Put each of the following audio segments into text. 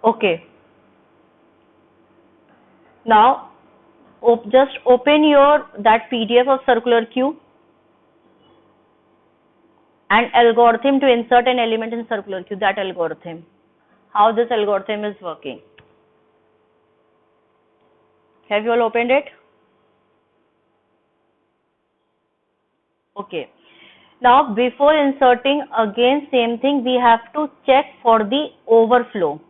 Okay. Now, just open your that PDF of circular Q and algorithm to insert an element in circular Q. That algorithm. How this algorithm is working. Have you all opened it? Okay. Now, before inserting, again same thing, we have to check for the overflow.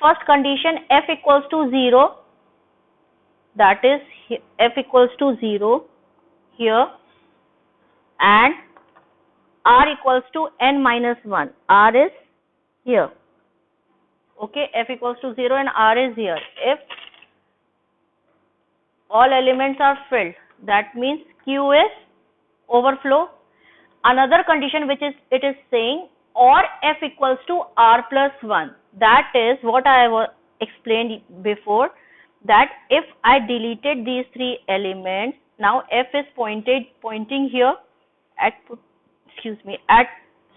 First condition, f equals to 0, that is f equals to 0 here, and r equals to n minus 1. R is here. Okay, f equals to 0 and r is here. If all elements are filled, that means Q is overflow. Another condition which is it is saying or f equals to r plus 1. That is what I have explained before, that if I deleted these three elements, now f is pointing here at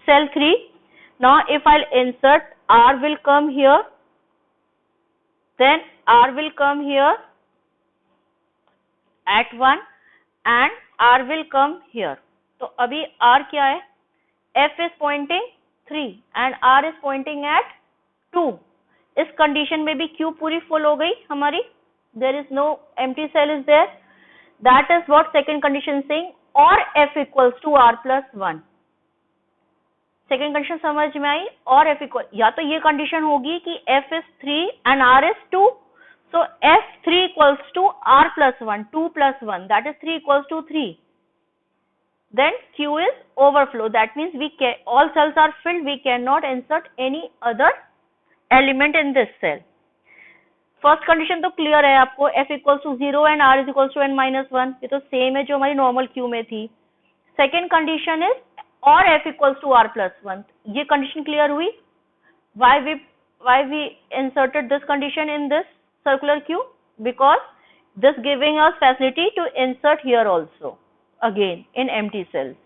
cell 3. Now if I'll insert, r will come here, then r will come here at 1 and r will come here. तो अभी r क्या है? f is pointing 3 and r is pointing at 2. इस condition में भी q पूरी full हो गई हमारी. There is no empty cell is there. That is what second condition saying, or f equals to r plus 1. Second condition समझ में आई. और f इक्वल, या तो ये कंडीशन होगी कि f is 3 and r is 2. So f3 equals to r plus 1, 2 plus 1, that is 3 equals to 3. Then Q is overflow. That means all cells are filled. We cannot insert any other element in this cell. First condition तो clear है आपको, f equals to 0 and r is equals to n minus 1. ये तो same है जो हमारी normal queue में थी. सेकेंड कंडीशन इज और f equals to r plus 1. ये कंडीशन क्लियर हुई. why we inserted this condition in this circular queue? Because this giving us facility to insert here also again in empty cells.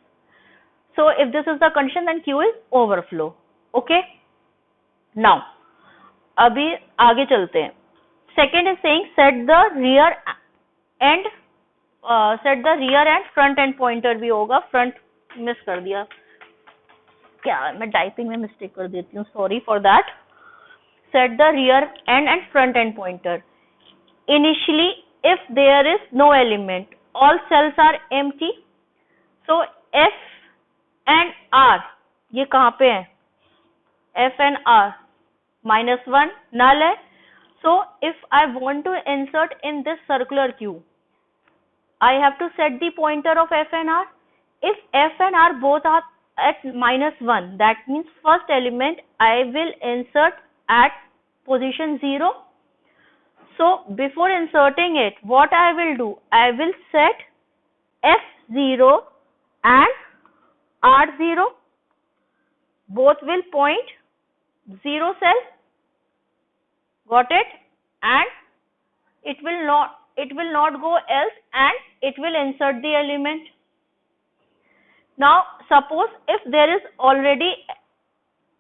So if this is the condition, then Q is overflow. Okay. Now अभी आगे चलते हैं. Second is saying set the rear and front end pointer भी होगा. Front miss कर दिया क्या, मैं टाइपिंग में मिस्टेक कर देती हूँ, sorry for that. Set the rear end and front end pointer. Initially, if there is no element, all cells are empty. So F and R, ये कहाँ पे है? F and R -1 null है. So if I want to insert in this circular queue, I have to set the pointer of F and R. If F and R both are at -1, that means first element I will insert at position 0. So before inserting it, what I will do? I will set F0 and R0. Both will point 0 cell. Got it? And it will not go else, and it will insert the element. Now suppose if there is already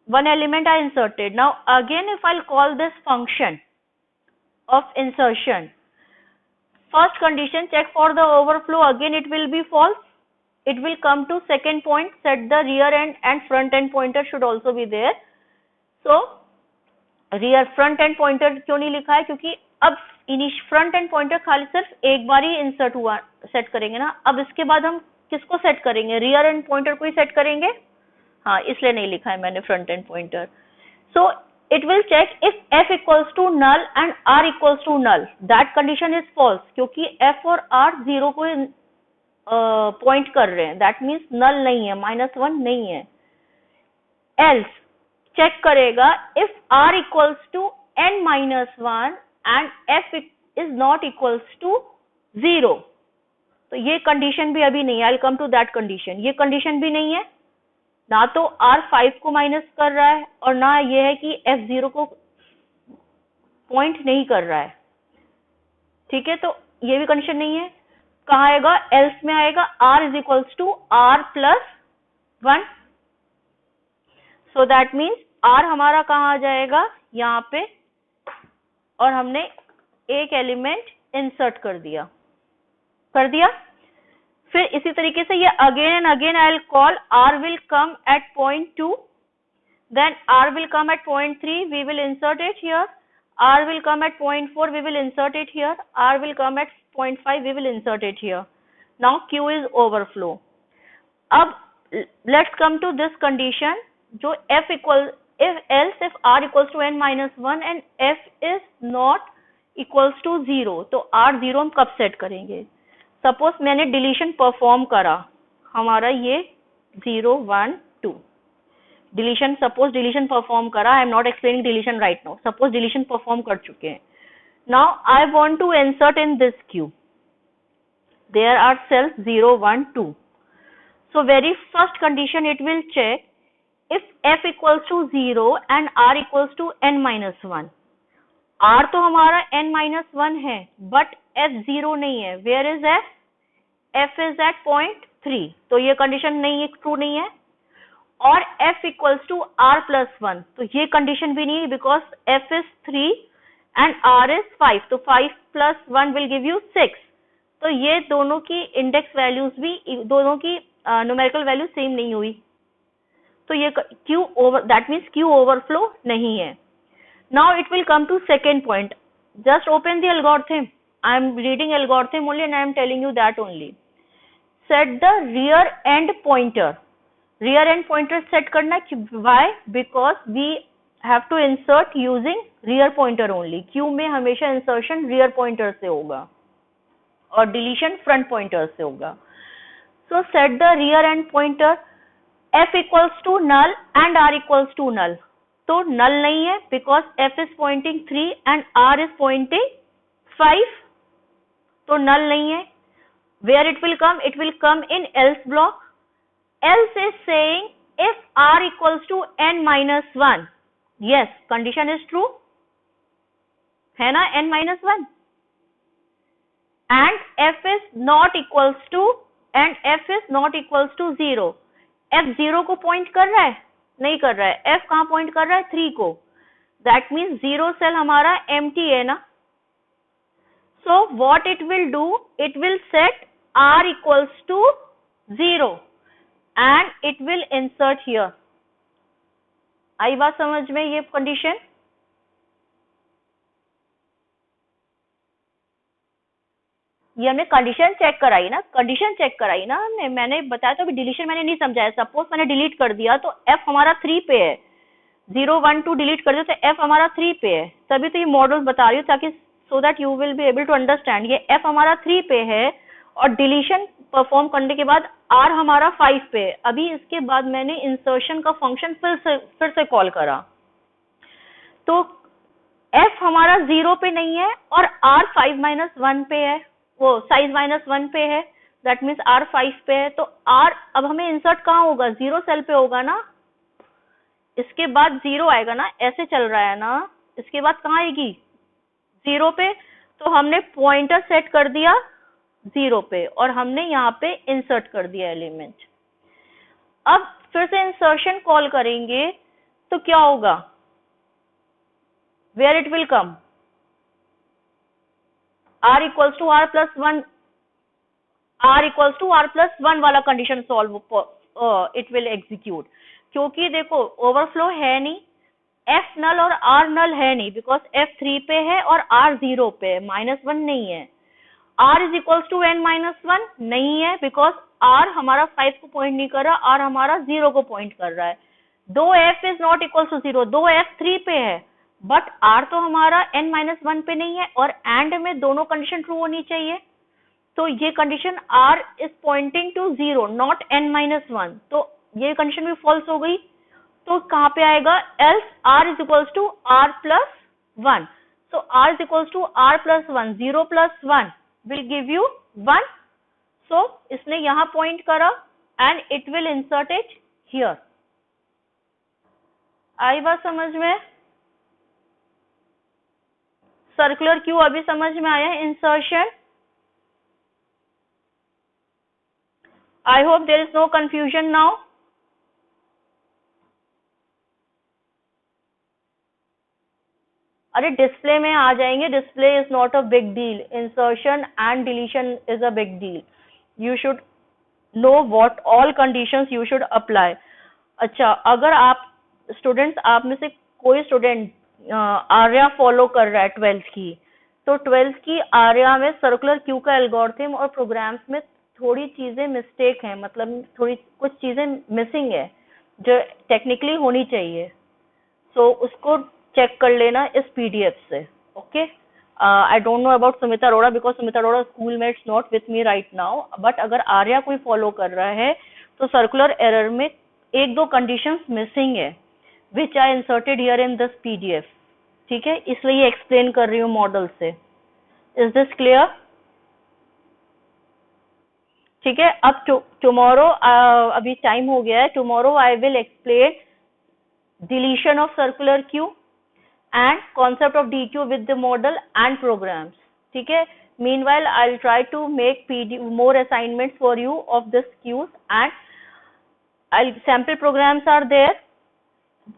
one element I inserted. Now again if I'll call this function of insertion, first condition check for the overflow, again it will be false. It will come to second point, set the rear end and front end pointer should also be there. So rear front end pointer क्यों नहीं लिखा है? क्योंकि अब front end pointer खाली सिर्फ एक बार ही insert हुआ, सेट करेंगे ना. अब इसके बाद हम किसको सेट करेंगे? रियर एंड पॉइंटर को ही सेट करेंगे. हाँ, इसलिए नहीं लिखा है मैंने front end pointer. So it will check if f equals to null and r equals to null. That condition is false क्योंकि f और r 0 को पॉइंट कर रहे हैं. दैट मीन्स नल नहीं है, -1 नहीं है. एल्स चेक करेगा if r equals to n minus 1 and f is not equals to 0. तो ये कंडीशन भी अभी नहीं है. I'll come to that condition. ये कंडीशन भी नहीं है. ना तो r 5 को माइनस कर रहा है और ना ये है कि f 0 को पॉइंट नहीं कर रहा है. ठीक है, तो ये भी कंडीशन नहीं है. कहाँ आएगा? एल्स में आएगा. r is equals to r plus 1. So that means R हमारा कहाँ आ जाएगा, यहाँ पे, और हमने एक एलिमेंट इंसर्ट कर दिया, फिर इसी तरीके से ये again and again I will call, R will come at point 2, then R will come at point 3, we will insert it here, R will come at point 4, we will insert it here, R will come at point 5, we will insert it here. Now Q is overflow. अब let's come to this condition, जो if R equals to n minus 1 and F is not equals to 0, तो R 0 हम कब set करेंगे? Suppose मैंने deletion perform करा, हमारा ये 0 1 2 डिलीशन, सपोज डिलीशन परफॉर्म करा, I am not explaining deletion right now, suppose deletion perform कर चुके हैं. Now I want to insert in this queue, there are cells 0 1 2. So very first condition it will check if f equals to 0 and r equals to n minus 1. r तो हमारा n minus 1 है, but f 0 नहीं है. Where is f? f is at point 3. तो ये condition नहीं है, true नहीं है. और f equals to r plus 1, तो ये कंडीशन भी नहीं है, because f is 3 and r is 5. तो 5 plus 1 will give you 6. तो ये दोनों की इंडेक्स वैल्यूज भी, दोनों की न्यूमेरिकल वैल्यू सेम नहीं हुई, तो ये Q over, that means Q overflow नहीं है. Now it will come to second point. Just open the algorithm, I am reading algorithm only and I am telling you that only. Set the rear end pointer. Rear end pointer set करना है, why? Because we have to insert using rear pointer only. Q में हमेशा insertion rear pointer से होगा और deletion front pointer से होगा. सो set the rear end pointer. f equals to null and r equals to null. तो null नहीं है, because f is pointing 3 and r is pointing 5. तो null नहीं है. Where it will come? It will come in else block. Else is saying if r equals to n minus 1. Yes, condition is true. है ना, n minus 1. And f is not equals to, and f is not equals to 0. f 0 को point कर रहा है? नहीं कर रहा है. f कहाँ पॉइंट कर रहा है? 3 को. दैट मीन्स 0 सेल हमारा एम्प्टी है ना. So what it will do, it will set r equals to 0 and it will insert here. आई बात समझ में ये कंडीशन? ये हमने कंडीशन चेक कराई ना, कंडीशन चेक कराई ना हमने. मैंने बताया तो अभी डिलीशन मैंने नहीं समझाया. सपोज मैंने डिलीट कर दिया तो f हमारा 3 पे है, 0 1 2 डिलीट कर दिया तो f हमारा 3 पे है. तभी तो ये मॉडल बता रही हूँ ताकि so that you will be able to understand. ये f हमारा 3 पे है और डिलीशन परफॉर्म करने के बाद r हमारा 5 पे है. अभी इसके बाद मैंने इंसर्शन का फंक्शन फिर से कॉल करा तो f हमारा 0 पे नहीं है और r 5-1 पे है, वो साइज -1 पे है. दैट मीन्स r 5 पे है. तो r अब हमें इंसर्ट कहाँ होगा? 0 सेल पे होगा ना. इसके बाद 0 आएगा ना, ऐसे चल रहा है ना. इसके बाद कहाँ आएगी? 0 पे. तो हमने पॉइंटर सेट कर दिया 0 पे और हमने यहाँ पे इंसर्ट कर दिया एलिमेंट. अब फिर से इंसर्शन कॉल करेंगे तो क्या होगा? Where it will come? r equals to r plus 1, r equals to r plus 1 वाला condition solve it will execute. क्योंकि देखो ओवरफ्लो है नहीं, f नल और r नल है नहीं, बिकॉज f 3 पे है और r 0 पे है, -1 नहीं है. r is equals to n minus 1 नहीं है, बिकॉज r हमारा 5 को पॉइंट नहीं कर रहा, r हमारा 0 को पॉइंट कर रहा है. दो f is not equals to 0, दो f 3 पे है, बट r तो हमारा n-1 पे नहीं है और एंड में दोनों कंडीशन ट्रू होनी चाहिए. तो ये condition r is pointing to 0 not n-1, तो ये कंडीशन भी फॉल्स हो गई. तो कहाँ पे आएगा? Else r is equals to r plus 1. So r is equals to r plus 1, 0 plus 1 will give you 1. So इसने यहाँ पॉइंट करा and it will insert it here. आई बात समझ में? सर्कुलर क्यू अभी समझ में आया? Insertion. I hope there is no confusion now. अरे डिस्प्ले में आ जाएंगे, display is not a big deal, insertion and deletion is a big deal, you should know what all conditions you should apply. अच्छा, अगर आप students, आप में से कोई स्टूडेंट आर्या फॉलो कर रहा है 12th की, तो 12th की आर्या में सर्कुलर क्यू का एल्गोरिथम और प्रोग्राम्स में थोड़ी चीजें मिस्टेक है, मतलब थोड़ी कुछ चीजें मिसिंग है जो टेक्निकली होनी चाहिए, सो उसको चेक कर लेना इस पीडीएफ से। Okay, I don't know about Sumita Arora because Sumita Arora school में it's not with me right now, but अगर आर्या कोई फॉलो कर रहा है तो सर्कुलर एरर में एक दो कंडीशंस मिसिंग है which I inserted here in this PDF. ठीक है, इसलिए एक्सप्लेन कर रही हूँ मॉडल से। Is this clear? ठीक है, अब टुमारो, अभी टाइम हो गया है, tomorrow I will explain deletion of circular queue and concept of DQ with the model and programs. ठीक है, meanwhile I'll try to make more assignments for you of this queues, and sample programs are there.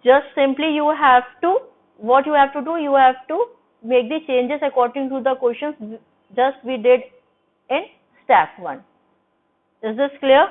Just simply you have to, what you have to do, you have to make the changes according to the questions just we did in step 1. Is this clear?